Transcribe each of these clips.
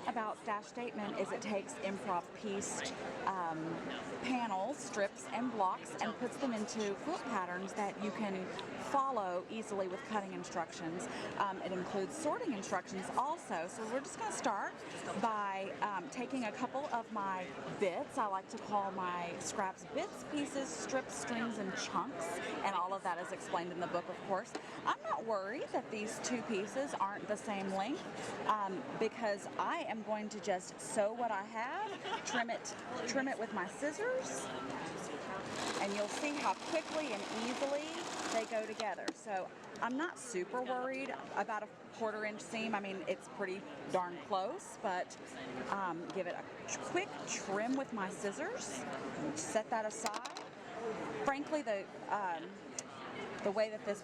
about Dash Statement is it takes improv pieced panels, strips, and blocks and puts them into quilt patterns that you can follow easily with cutting instructions. It includes sorting instructions also. So we're just going to start by taking a couple of my bits. I like to call my scraps bits, pieces, strips, strings, and chunks, and all of that is explained in the book, of course. I'm not worried that these two pieces aren't the same length because I am going to just sew what I have, trim it with my scissors, and you'll see how quickly and easily they go together. So I'm not super worried about a 1/4 inch seam. I mean, it's pretty darn close, but give it a quick trim with my scissors, set that aside. Frankly, the way that this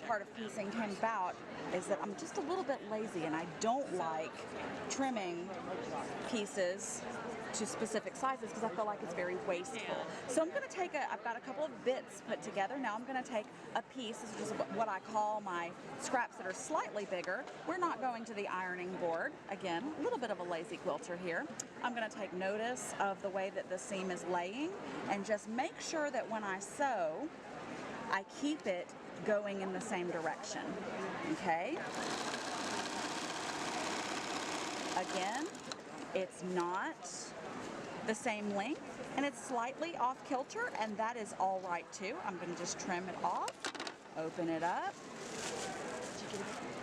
part of piecing came about is that I'm just a little bit lazy and I don't like trimming pieces to specific sizes because I feel like it's very wasteful. So I'm going to take I've got a couple of bits put together. Now I'm going to take a piece. This is just what I call my scraps that are slightly bigger. We're not going to the ironing board. Again, a little bit of a lazy quilter here. I'm going to take notice of the way that the seam is laying and just make sure that when I sew, I keep it going in the same direction. Okay? Again, it's not the same length and it's slightly off kilter, and that is all right too. I'm going to just trim it off, open it up.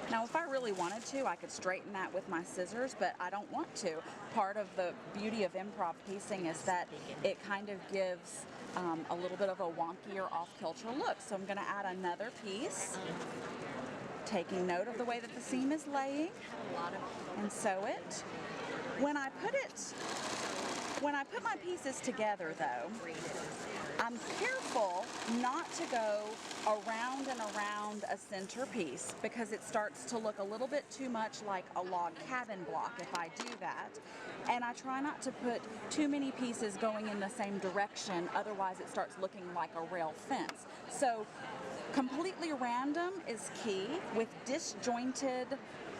Now if I really wanted to, I could straighten that with my scissors, but I don't want to. Part of the beauty of improv piecing is that it kind of gives a little bit of a wonky or off kilter look. So I'm going to add another piece, taking note of the way that the seam is laying, and sew it. When I put my pieces together though, I'm careful not to go around and around a center piece because it starts to look a little bit too much like a log cabin block if I do that. And I try not to put too many pieces going in the same direction, otherwise it starts looking like a rail fence. So completely random is key with disjointed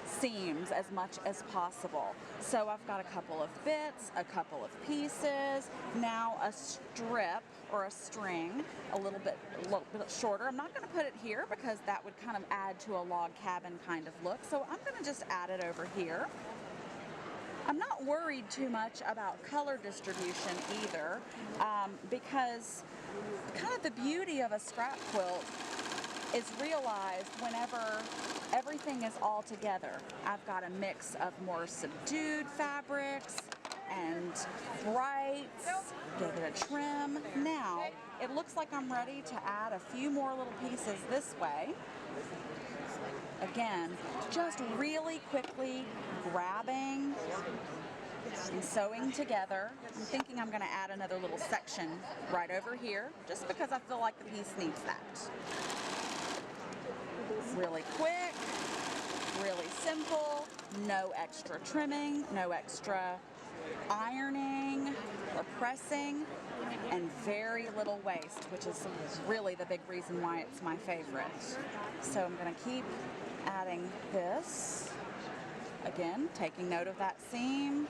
seams as much as possible. So I've got a couple of bits, a couple of pieces, now a strip or a string, a little bit shorter. I'm not going to put it here because that would kind of add to a log cabin kind of look. So I'm going to just add it over here. I'm not worried too much about color distribution either because kind of the beauty of a scrap quilt is realized whenever everything is all together. I've got a mix of more subdued fabrics and brights. Give it a trim. Now, it looks like I'm ready to add a few more little pieces this way. Again, just really quickly grabbing and sewing together. I'm thinking I'm going to add another little section right over here, just because I feel like the piece needs that. Really quick, really simple, no extra trimming, no extra ironing or pressing, and very little waste, which is really the big reason why it's my favorite. So I'm going to keep adding this. Again, taking note of that seam.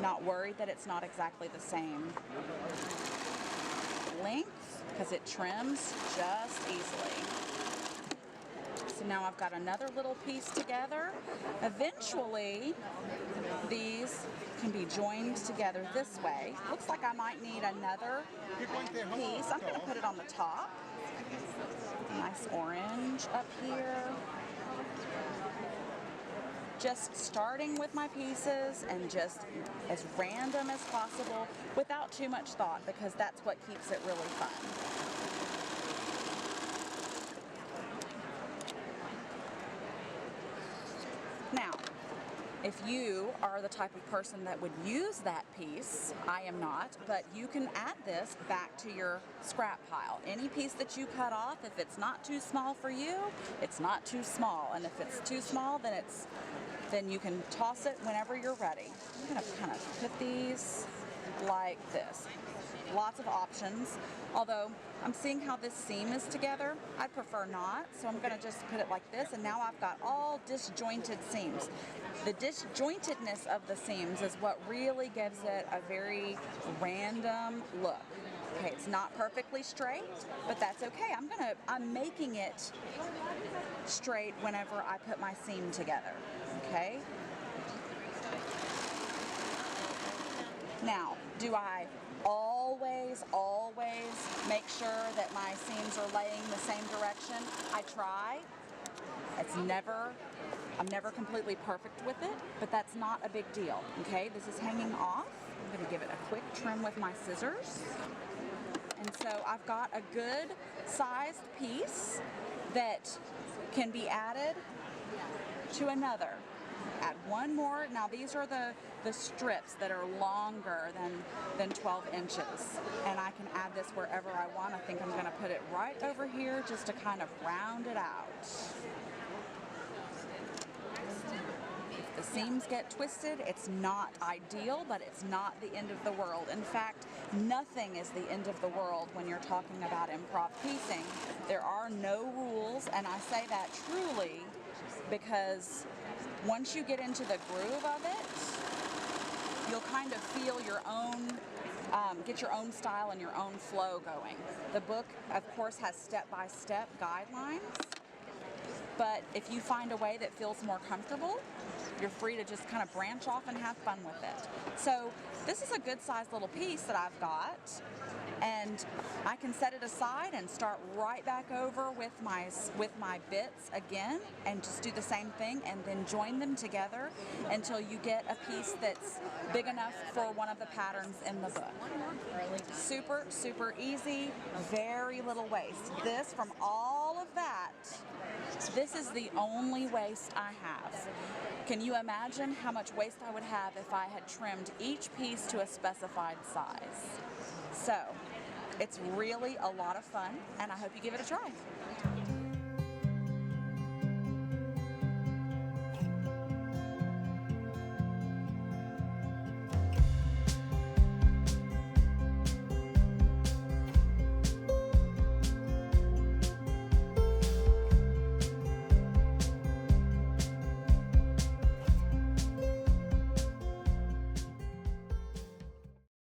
Not worried that it's not exactly the same length because it trims just easily. So now I've got another little piece together. Eventually, these can be joined together this way. Looks like I might need another piece. I'm going to put it on the top. Nice orange up here. Just starting with my pieces and just as random as possible without too much thought, because that's what keeps it really fun. Now, if you are the type of person that would use that piece, I am not, but you can add this back to your scrap pile. Any piece that you cut off, if it's not too small for you, it's not too small. And if it's too small, then you can toss it whenever you're ready. I'm going to kind of put these like this. lots of options. Although I'm seeing how this seam is together, I prefer not. So I'm gonna just put it like this, and now I've got all disjointed seams. The disjointedness of the seams is what really gives it a very random look. Okay, it's not perfectly straight, but that's okay. I'm making it straight whenever I put my seam together, okay? Now, do I always make sure that my seams are laying the same direction? I try. I'm never completely perfect with it, but that's not a big deal, okay? This is hanging off. I'm gonna give it a quick trim with my scissors. And so I've got a good sized piece that can be added to another. Add one more. Now these are the strips that are longer than 12 inches. And I can add this wherever I want. I think I'm gonna put it right over here just to kind of round it out. The seams get twisted. It's not ideal, but it's not the end of the world. In fact, nothing is the end of the world when you're talking about improv piecing. There are no rules, and I say that truly because once you get into the groove of it, you'll kind of feel your own, get your own style and your own flow going. The book, of course, has step-by-step guidelines, but if you find a way that feels more comfortable, you're free to just kind of branch off and have fun with it. So this is a good sized little piece that I've got, and I can set it aside and start right back over with my bits again and just do the same thing and then join them together until you get a piece that's big enough for one of the patterns in the book. Super, super easy, very little waste. This, from all of that, this is the only waste I have. Can you imagine how much waste I would have if I had trimmed each piece to a specified size? So, it's really a lot of fun, and I hope you give it a try.